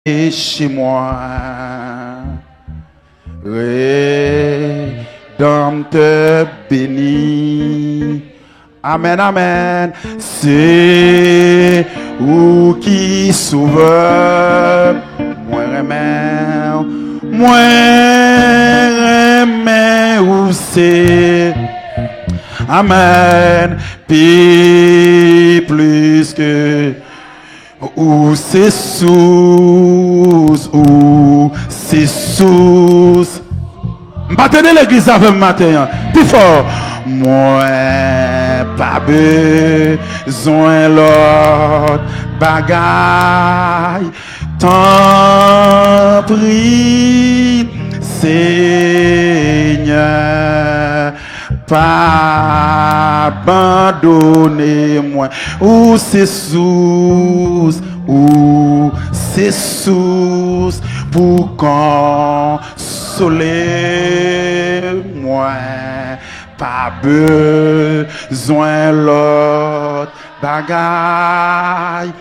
chez moi. Rédempteur béni. Amen, amen. C'est où qui sauve. Moi remets où c'est. Amen. Puis plus que où c'est sous. Battez l'église avec le matin. Plus fort. Moi, pas besoin l'autre bagaille. T'en prie, Seigneur, pas abandonner-moi. Où c'est sous pour consoler moi. Pas besoin l'autre bagaille.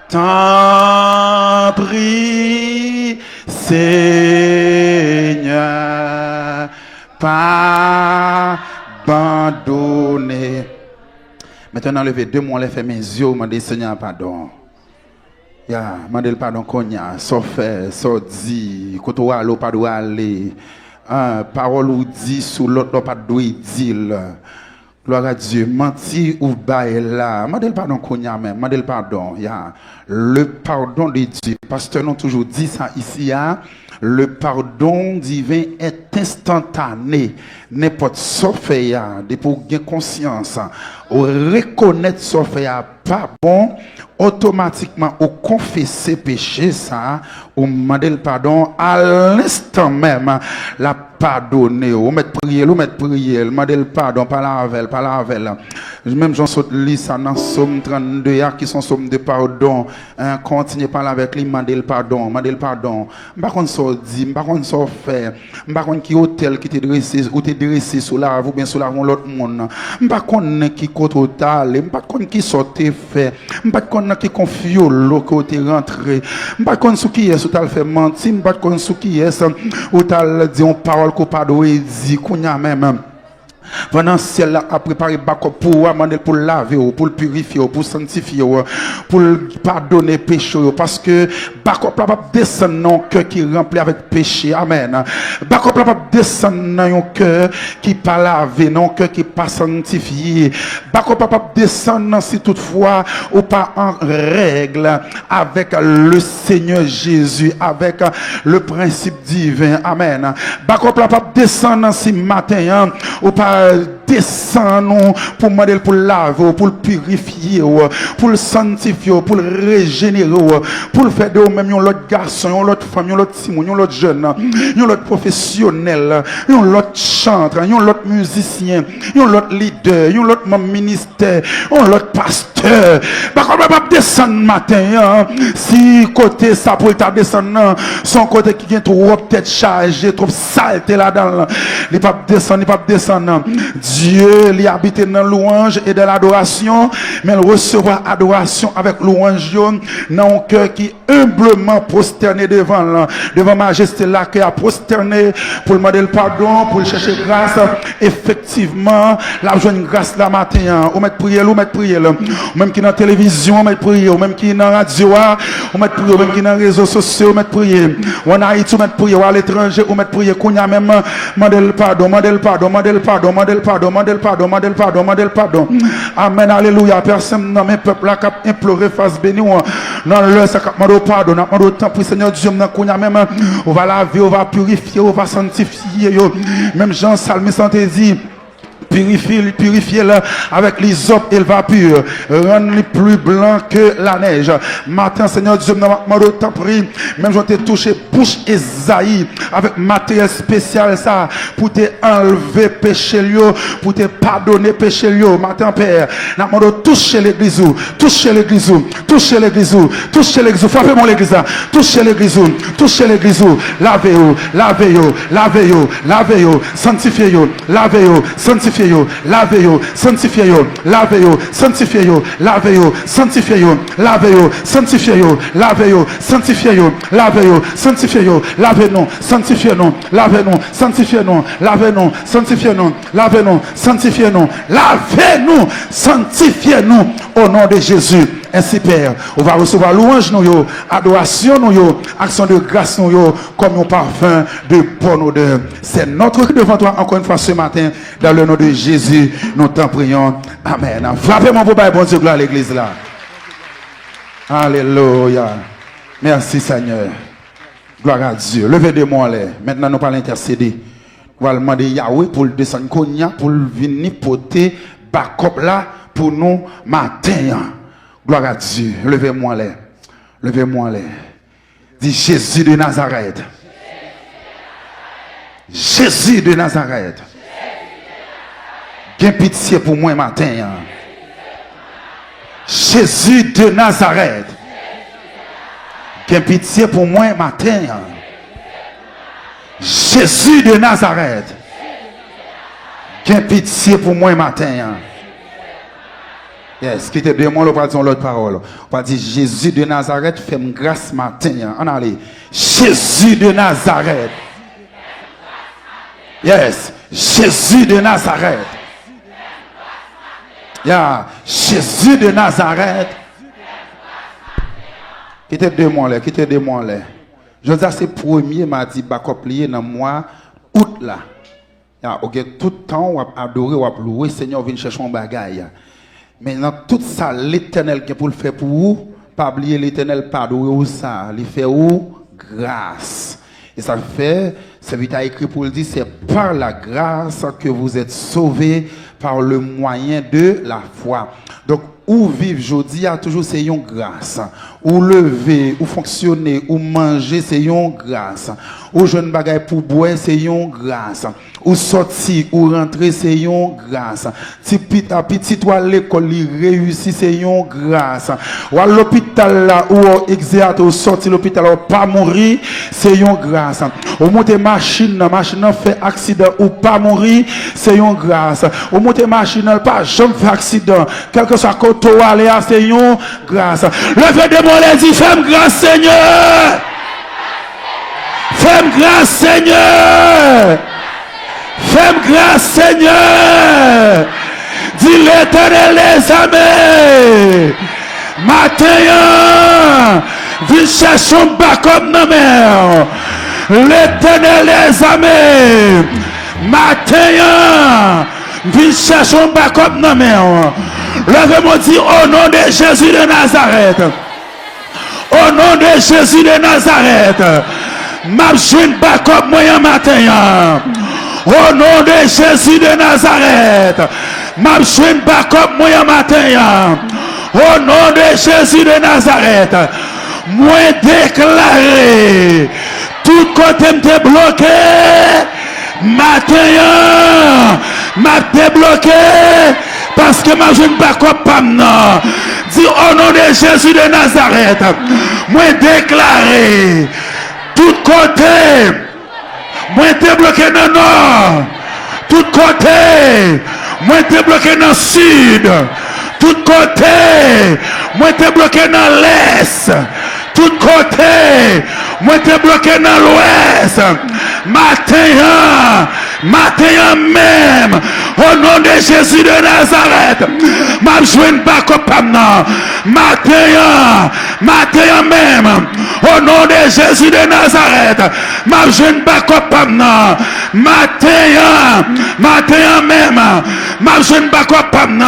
T'en prie, Seigneur, pas abandonner. Maintenant, levez deux mots, les fait mes yeux, demandez Seigneur pardon. Ya, demandez le pardon qu'on y a, so fait, so dit, quand on va pas doit aller. Parole ou dit sous l'autre, pas doit dire. Gloire à Dieu, menti ou bail là. Demandez le pardon qu'on y a même, demandez le pardon. Ya, le pardon de Dieu. Pasteur nous toujours dit ça ici, hein? Le pardon divin est instantané. N'importe ce fait, pour gagner conscience, ou reconnaître ce fait pas bon, automatiquement, ou confesser péché, ça, ou demander le pardon à l'instant même, la pardonner, ou mettre prière, demander le pardon, pas la veille. Même j'en saute lit ça dans Somme 32, qui sont Somme de pardon, continuez par là avec lui, demander le pardon. Par contre, ça dit, par contre, ça fait, par contre, qui hôtel qui t'est dressé, ou t'es dressé sous la, ou bien sous la l'autre monde, par contre, qui côté total, par contre, qui sortait fait, par contre, qui confie l'eau côté rentré, par contre, ce qui est, sous t'as fait mentir, par contre, ce qui est, ou t'as dit une parole qu'on pas doit dire, qu'on y a même. Pendant ciel a préparé pour demander pour laver, pour le purifier, pour sanctifier, pour pardonner péché, parce que Bakop la pas descendre dans un cœur qui est rempli avec péché. Amen. Bakop la pas descendre dans un cœur qui pas lavé, dans un cœur qui pas sanctifié. Bakop la pas descendre si toutefois ou pas en règle avec le Seigneur Jésus, avec le principe divin. Amen. Bakop la pas descendre si matin ou pas descendre pour demander pour laver, pour le purifier, pour le sanctifier, pour le régénérer, pour le faire de même l'autre garçon, l'autre femme, l'autre simon, l'autre jeune, l'autre professionnel, l'autre chanteur, l'autre musicien, l'autre leader, l'autre ministère, l'autre pasteur. Bah comment pas descendre matin si côté ça pour ta descendre son côté qui vient trop tête chargée, trop saleté là-dedans. Il pas descendre. Dieu lui habite dans louange et dans l'adoration, mais il recevra adoration avec louange dans un cœur qui humblement prosterné devant majesté là, qui a prosterné pour demander le pardon, pour chercher grâce. Effectivement, la joie grâce la matin, ou mettre prière, même qui dans la télévision, on met prière, ou même qui dans la radio, on met prière, même qui dans les réseaux sociaux, on met prière, ou en Haïti, on met prière, ou à l'étranger, on met prière, qu'on y a même demander le pardon. Amen, alléluia. Personne dans mes peuples là qui a imploré face béni. Dans l'heure, ça a demandé pardon. On a demandé temps pour Seigneur Dieu. On va laver, on va purifier, on va sanctifier. Même Jean Salmi santé dit. Purifiez-le avec l'hysope et le vapeur. Rendre-le plus blanc que la neige. Matin, Seigneur Dieu, nous t'en prie. Même je t'ai touché bouche Esaïe avec matériel spécial ça pour te enlever péché, pour te pardonner péché. Matin, Père, nous demandons toucher l'église, toucher l'église, toucher l'église, toucher l'église. Frappez-moi l'église, toucher l'église, toucher l'église. Lavez-vous, lavez-vous, lavez-vous, lavez-vous, sanctifiez-vous, lavez-vous, sanctifiez-vous, lavez-vous, sanctifiez-vous, lavez-vous, sanctifiez-vous, lavez-vous, sanctifiez-vous, lavez-vous, sanctifiez-vous, lavez-vous, sanctifiez-vous, lavez-vous, sanctifiez-vous, lavez-nous, sanctifiez-nous, lavez-nous, sanctifiez-nous, lavez-nous, sanctifiez-nous, lavez-nous, sanctifiez-nous, lavez-nous, sanctifiez-nous au nom de Jésus. Ainsi, Père, on va recevoir louange, nous, adoration, nous, action de grâce, nous, comme un parfum de bonne odeur. C'est notre cri devant toi, encore une fois ce matin, dans le nom de Jésus, nous t'en prions. Amen. Frappez-moi pour bon Dieu, gloire à l'église là. Alléluia. Merci, Seigneur. Gloire à Dieu. Levez des mains là. Maintenant, nous allons intercéder. On va demander Yahweh pour le descendre cognac, pour venir porter backup là pour nous matin. Gloire à Dieu. Levez-moi là. Levez-moi là. Dis Jésus de Nazareth. Jésus de Nazareth. Gain pitié pour moi matin. Jésus de Nazareth. Gain pitié pour moi matin. Jésus de Nazareth. Gain pitié pour moi matin. Yes, qui te demande, on va dire l'autre parole. On va dire Jésus de Nazareth, fais-moi grâce matin. On allez. Jésus de Nazareth. Yes, Jésus de Nazareth. Yeah, Jésus de Nazareth. Qui te demande, qui te demande. Je dis c'est premier mardi backup lié dans mois août là. Yeah, OK, tout le temps on va adorer, on va louer Seigneur, vient chercher un bagage. Mais dans tout ça, l'Éternel qui pour le faire pour vous, pas oublier l'Éternel pardonner ça, il fait où grâce. Et ça fait, c'est vite écrit pour le dire, c'est par la grâce que vous êtes sauvés par le moyen de la foi. Donc, ou vivre aujourd'hui, a toujours c'est une grâce. Ou lever, ou fonctionner, ou manger, c'est une grâce. Ou jeune bagaille pour boire, c'est une grâce. Ou sortir, ou rentrer, c'est une grâce. Si petit toi l'école, réussit, c'est une grâce. Ou à l'hôpital là, ou au exéat, ou sortir l'hôpital, ou pas mourir, c'est une grâce. Ou monter machine fait accident, ou pas mourir, c'est une grâce. Ou monter machine, pas jamais fait accident, quel que soit côté où aller, c'est une grâce. Levez des mots, les dit, fais-moi grâce, Seigneur. Fais-moi grâce, Seigneur. Fais-moi grâce, Seigneur. Dis l'Éternel les amis. Matin, viens chercher un backup dans la mer. L'Éternel les amis. Matin, viens chercher un backup dans la mer. Levez-moi dire au nom de Jésus de Nazareth. Au nom de Jésus de Nazareth. M'a jeune backup moyen matin. Au nom de Jésus de Nazareth. M'a jeune backup moyen matin. Au nom de Jésus de Nazareth. Moi déclaré. Tout côté m'te bloqué. Matin. M'a débloqué. Parce que ma jeune backup pas non. Dis au nom de Jésus de Nazareth. Moi déclaré. Tout côté, moi t'es bloqué dans le nord. Tout côté, moi t'es bloqué dans le sud. Tout côté, moi t'es bloqué dans l'est. Tout côté, moi t'es bloqué dans l'ouest. Matin même, au nom de Jésus de Nazareth, m'a joué pas comme matin même, au nom de Jésus de Nazareth, m'a joué pas comme matin même, m'a joué pas comme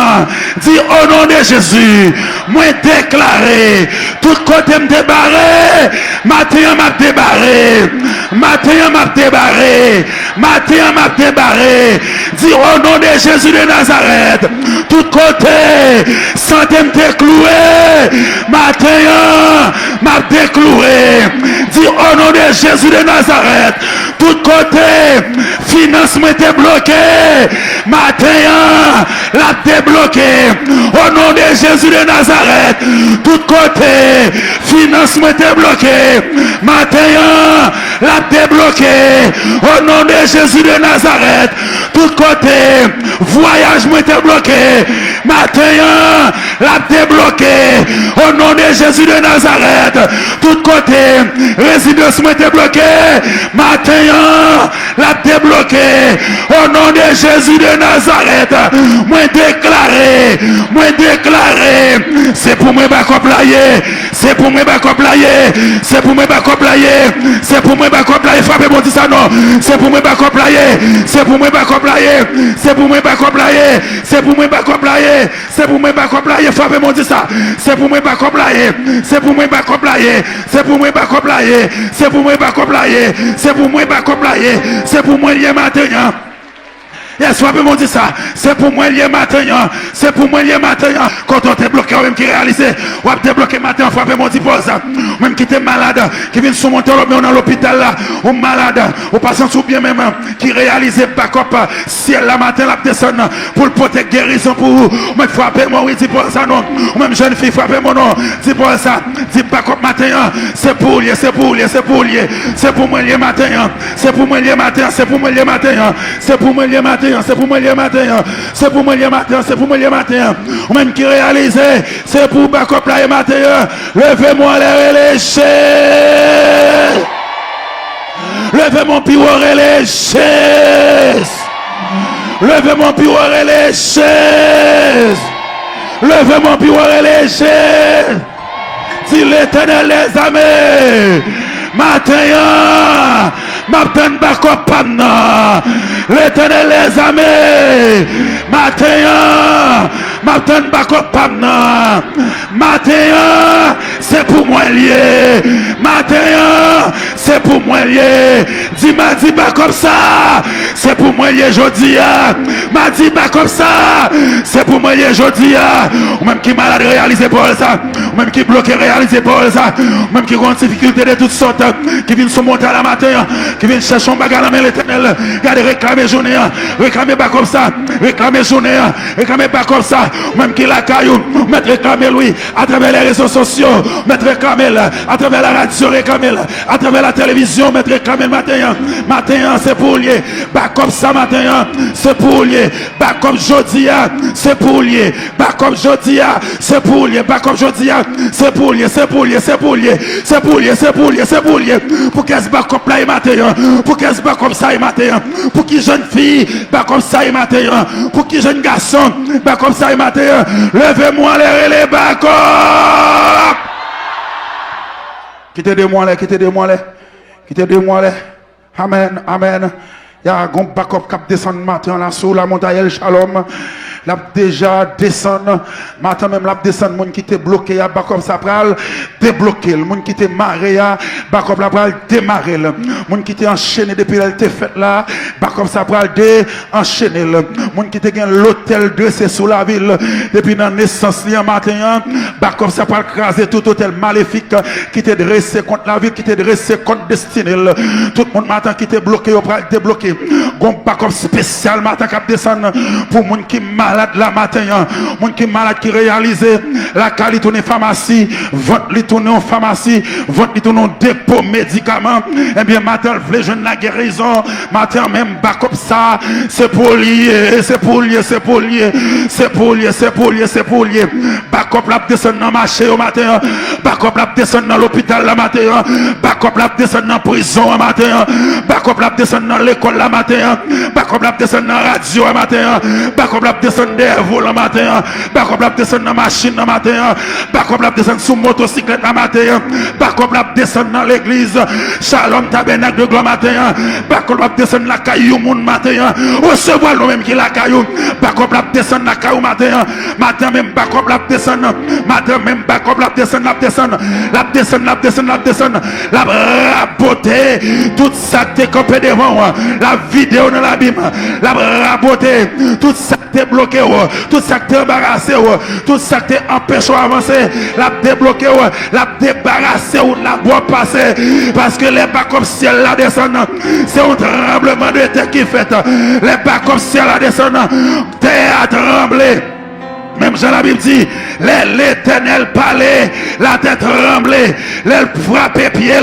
dis au nom de Jésus, moi déclaré, tout côté me débarré, matin m'a débarré, matin m'a débarré, matin m'a débarré, dis au nom de Jésus de Nazareth, tout côté, santé me décloué, matin m'a décloué, dis au nom de Jésus de Nazareth, tout côté, financement était bloqué. Matin, la débloqué. Au nom de Jésus de Nazareth, tout côté, financement était bloqué. Matin, la débloqué. Au nom de Jésus de Nazareth, tout côté, voyage était bloqué. Matin, la débloqué. Au nom de Jésus de Nazareth, tout côté, résidence était bloqué. Matin, la débloqué. Au nom de Jésus de Nazareth, moi déclaré, c'est pour moi bacoplayer, c'est pour moi bacoplayer, c'est pour moi bacoplayer, c'est pour moi bacoplayer, frappez mon dit ça non, c'est pour moi bacoplayer, c'est pour moi bacoplayer, c'est pour moi bacoplayer, c'est pour moi bacoplayer, c'est pour moi bacoplayer, frappez mon dit ça, c'est pour moi bacoplayer, c'est pour moi bacoplayer, c'est pour moi bacoplayer, c'est pour moi bacoplayer, c'est pour moi bacoplayer, c'est pour moi lié maintenant. Yes, frère, mon dit ça. C'est pour moi lié matin. C'est pour moi lié matin. Quand on t'est bloqué, même qui réalise, on a bloqué matin, frappez mon dit pour ça. Même qui était malade, qui vient sur monter dans l'hôpital là, ou malade, ou passant sous bien même, qui réalise backup, ciel la matin, la descendre pour le protéger guérison pour vous. Même frappez moi, oui, dis pour ça non. Ou même jeune fille, frappez mon nom, dis pour ça. Dis backup matin, c'est pour lié, c'est pour lié, c'est pour lié. C'est pour moi lié matin, c'est pour moi lié matin, c'est pour moi lié matin, c'est pour moi lié matin. C'est pour moi le matin, c'est pour moi le matin, c'est pour moi le matin. Ou même qui réalise, c'est pour backup le matin. Levez-moi les chaises. Levez mon piroir les chaises. Levez mon piroir les chaises. Levez mon piroir les chaises. Si l'Éternel les amis. Matin, m'attend backup panna. L'Éternel les amis. Matin, m'attend backup panna. Matin, c'est pour moi lié. Matin, c'est pour moi lié. Dis-moi, dis pas comme ça. C'est pour moi lié aujourd'hui. M'a dit pas comme ça. C'est pour moi lié aujourd'hui. Ou même qui malade réaliser pour ça. Ou même qui bloqué réaliser pour ça. Ou même qui ont difficulté de toutes sortes. Qui viennent se monter à la matin, qui viennent chercher un bagage à la main l'Éternel, regardez, réclamer journée, réclamer pas comme ça, réclamer journée, réclamer pas comme ça, même qui la caillou, mettre réclamer lui, à travers les réseaux sociaux, mettre réclamer à travers la radio, réclamer à travers la télévision, mettre réclamer le matin, c'est pour lier, pas comme ça matin, c'est pour lier, pas comme jeudi, c'est pour lier, pas comme jeudi, c'est pour lier, pas comme jeudi, c'est pour lier, c'est pour lier, c'est pour lier, c'est pour lier, c'est pour lier, c'est pour lier. Pour qu'elle se bat comme là et matin, pour qu'elle se bat comme ça et matin, pour qui jeune fille bat comme ça et matin, pour qui jeune garçon bat comme ça et matin, levez-moi les backup. Quittez de moi les. Amen, amen. Il y a un backup qui descend matin là sur la montagne Shalom. La déjà descend matin même la descend monde qui était bloqué à backup ça pral débloquer le monde qui était marré à backup la pral démarrer le monde qui était enchaîné depuis elle était faite là backup ça pral enchaîner le monde qui était gain l'hôtel dressé sous la ville depuis dans naissance li matin backup ça pral craser tout hôtel maléfique qui était dressé contre la ville qui était dressé contre destinée tout le monde matin qui était bloqué au pral débloquer gon backup spécial matin qui descend pour monde qui malade la matin, mon qui malade qui réalise la qualité de pharmacie, votre li tourner en pharmacie, votre li tourner en dépôt médicaments, et bien matin le jeune la guérison, matin même backup ça, c'est pour lier, c'est pour lier, c'est pour lier, c'est pour lier, c'est pour lier, c'est pour lier, backup la descend dans marché au matin, backup la descend dans l'hôpital la matin, backup la descend dans prison au matin, backup la descend dans l'école la matin, backup la descend dans radio au matin, backup la descend des vols le matin, backup la descend dans machine le matin, backup la descend sous motocyclette le matin, backup la descend dans l'église, Shalom tabernacle de gloire matin, backup la descend la caillou moun matin, recevoir nous même qui la caillou, backup la descend la caillou matin, matin même backup la descend, matin même backup la descend, la descend, la descend, la descend, la descend, la beauté, tout ça t'est campé devant, la vie vidé dans l'abîme. La raboté tout ça qui est bloqué, tout ça qui est embarrassé, tout ça qui est empêché d'avancer. La débloqué, la débarrassé ou la boîte passer. Parce que les bas comme ciel la descendant, c'est un tremblement de terre qui fait. Les bas comme ciel la descendant, terre a tremblé. Même Jean la Bible dit, l'éternel parlait, la tête tremblait, l'elle frappait pied,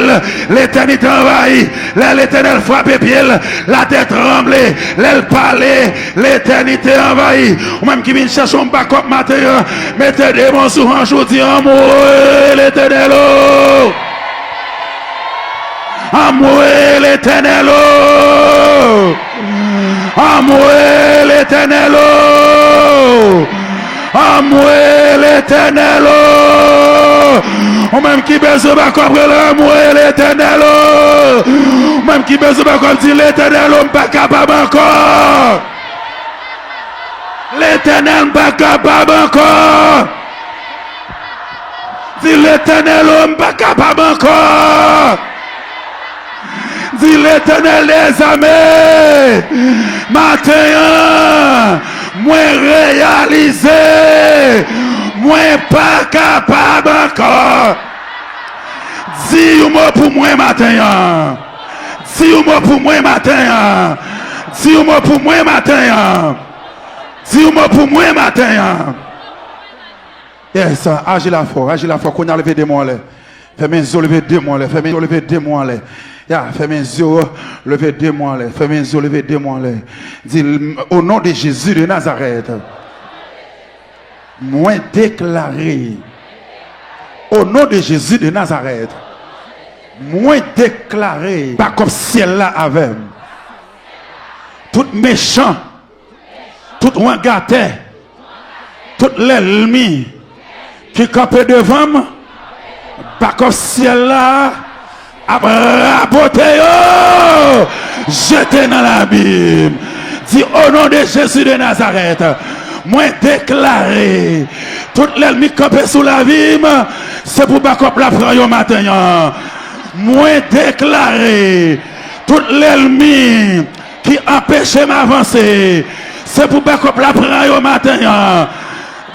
l'éternité envahit, l'éternel frappait pied, la tête tremblait, l'elle parlait, l'éternité envahit. Ou même qui vient chercher un backup matin, mettez des bons sur un jour, dit amour l'éternel. Amour l'éternel. Amour l'éternel. Amour l'éternel. Ou même qui besoin de comprendre l'amour l'éternel. Ou même qui besoin de comprendre l'éternel, on n'est pas capable encore. L'éternel n'est pas capable encore. Dis l'éternel, on n'est pas capable encore. Dis l'éternel des armées. Matin, moi réalisé, moi pas capable encore. Dis un mot pour moi matin. Dis un mot pour moi matin. Dis un mot pour moi matin. Dis un mot pour moi matin. Yes, agis la foi, qu'on a levé des mots. Fais mes yeux lever des mots, fais mes yeux lever des mots. Fais mes yeux lever des mots, fais mes yeux lever des mots. Dis au nom de Jésus de Nazareth, moi déclaré, au nom de Jésus de Nazareth, moi déclaré, pas comme ciel là avec tout méchant, tout wangaté, tout l'ennemi qui campait devant moi, pas comme ciel là, raboté, jeté dans l'abîme. Dis au nom de Jésus de Nazareth, moi déclaré, tout l'ennemi campé sous l'abîme, c'est pour pas qu'on la prenne au matin. Moi déclaré, tout l'ennemi qui empêchait m'avancer, c'est pour pas qu'on la prenne au matin.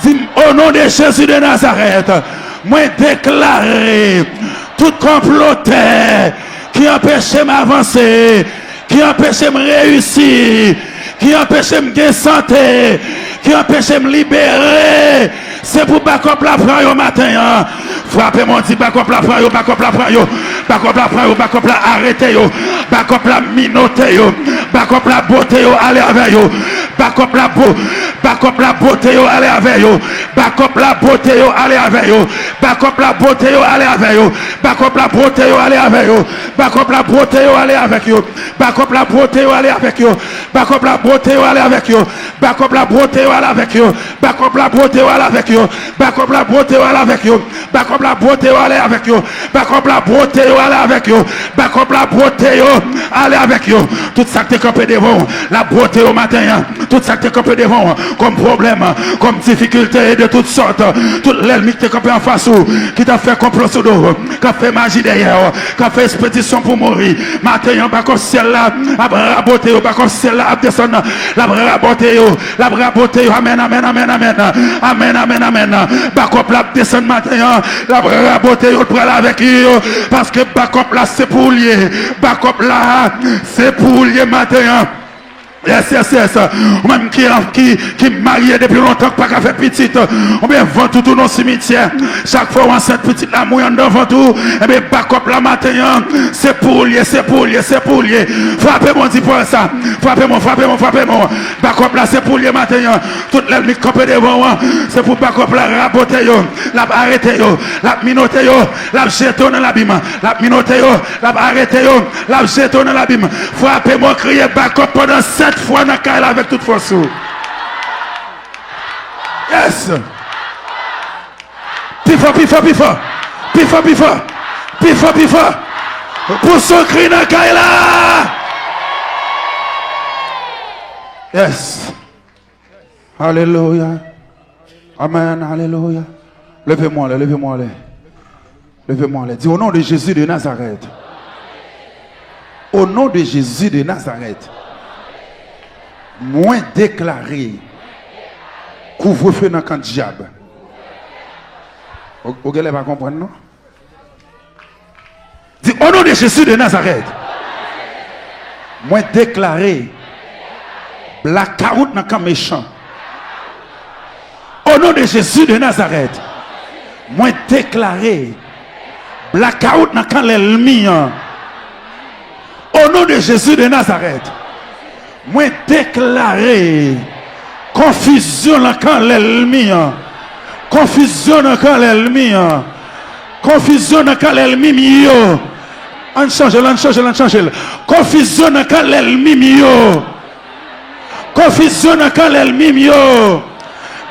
Dis au nom de Jésus de Nazareth, moi déclaré, tout comploteur qui empêchait m'avancer, qui empêchait me réussir, qui empêchait me gagner santé, qui empêchait me libérer, c'est pour pas qu'on la prenne au matin. Frappez mon dit, pas qu'on la prenne, pas qu'on la prenne, pas qu'on la prenne, pas qu'on la arrêter, pas qu'on la minoter, pas qu'on la beauté, allez avec yo, pas qu'on la beauté, pas qu'on la beauté, allez avec yo, pas qu'on la beauté, allez avec yo, pas qu'on la beauté, allez avec yo, pas qu'on la beauté, allez avec yo, pas qu'on la beauté, allez avec yo, pas qu'on la beauté, allez avec yo, pas qu'on la beauté, allez avec yo, pas qu'on la beauté, allez avec yo, pas qu'on la beauté, allez avec yo, pas qu'on la beauté, allez avec yo, pas qu'on la beauté, allez avec yo, pas qu'on la beauté, allez avec yo, pas qu'on la beauté, allez avec yo, tout ça qui est campé devant, la beauté au matin, tout ça qui est campé devant, comme problème, comme difficulté de toutes sortes, tout l'ennemi qui est campé en face, qui t'a fait complot sur dos, qui a fait magie derrière, qui a fait expédition pour mourir, matin, pas comme ciel là, la beauté, pas comme ciel là, descendre, la beauté, amen, amen, amen, amen, amen, amen, amen, pas comme la descendre matin, la beauté, on prend avec eux, parce que pas comme là, c'est pour lier, pas comme là, c'est pour lier matin. Yes, yes, yes. Ou même qui marié depuis longtemps, pas qu'à faire petite. Ou bien vend tout dans le cimetière. Chaque fois, on cette petite la mouille devant tout. Et bien, pas comme la matin. C'est pour lier, c'est pour lier, c'est pour lier. Frappez-moi, dis pour ça. Frappez-moi, frappez-moi, frappez-moi. Pas comme là, c'est pour lier matin. Toute l'ennemi campé devant. C'est pour pas comme la raboter, la arrêter, la minoter, la jeter dans l'abîme. La minoter, la arrêter, la jeter dans l'abîme. Frappez-moi, criez pas comme pendant 7 fois dans la avec toute force. Yes. Pifa, pifa, pifa. Pifa, pifa. Pifa, pifa. Pour son cri dans la. Yes. Alléluia. Amen. Alléluia. Levez-moi là, levez-moi là. Levez-moi là. Dis au nom de Jésus de Nazareth. Au nom de Jésus de Nazareth. Moins déclaré. Couvre-feu dans le camp diable. Vous ne pas comprendre, non? Dis, au nom de Jésus de Nazareth. Moins déclaré. Blackout dans le camp méchant. Au nom de Jésus de Nazareth. Moins déclaré. Blackout dans le camp l'ennemi. Au nom de Jésus de Nazareth. Moi déclaré confusion dans le camp l'ennemi. Confusion dans le camp l'ennemi. Confusion dans le camp l'ennemi. On change. Confusion dans le camp l'ennemi. Confusion dans le camp l'ennemi.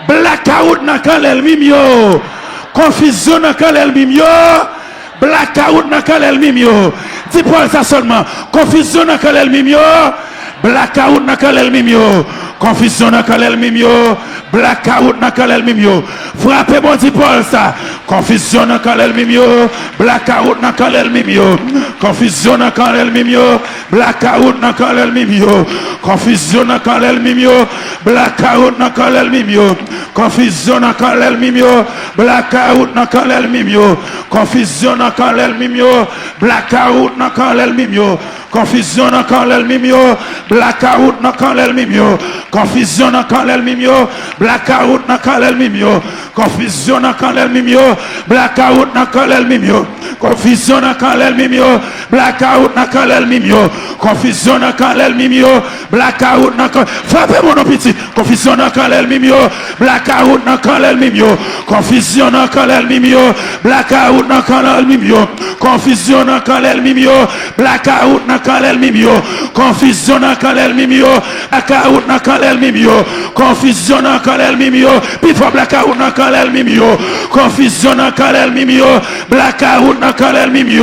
Blackout dans le camp l'ennemi. Confusion dans le camp l'ennemi. Blackout dans le camp l'ennemi. Dis Paul ça seulement. Confusion dans le camp l'ennemi. Blackout dans le camp l'ennemi. Confusion dans le camp l'ennemi. Blackout dans le camp l'ennemi. Frappez bon dit Paul ça. Confusion dans le camp l'ennemi. Blackout dans le camp l'ennemi. Confusion dans le camp l'ennemi. Blackout dans le camp l'ennemi. Confusion dans le camp l'ennemi. Blackout dans le camp l'ennemi. Confusion dans le camp l'ennemi. Blackout dans le camp l'ennemi. Confusion dans le camp l'ennemi. Blackout dans le camp l'ennemi. Confusion dans le camp l'ennemi. Blackout dans le camp l'ennemi. Confusion dans le camp l'ennemi. Blackout dans le camp l'ennemi. Confusion dans le camp l'ennemi. Blackout dans le camp l'ennemi. Confusion dans le camp l'ennemi. Blackout dans le camp l'ennemi. Confusion dans le camp l'ennemi. Blackout dans le camp. Frappez mon petit. Confusion dans le camp l'ennemi. Blackout dans le camp l'ennemi. Confusion dans le camp l'ennemi. Blackout dans le camp l'ennemi. Confusion dans le camp l'ennemi. Blackout dans le camp l'ennemi. Confusion dans le camp l'ennemi. Blackout dans le camp l'ennemi. Confusion dans le camp l'ennemi. Puis faut blackout dans le camp l'ennemi. Confusion dans le camp l'ennemi. Blackout dans le camp l'ennemi.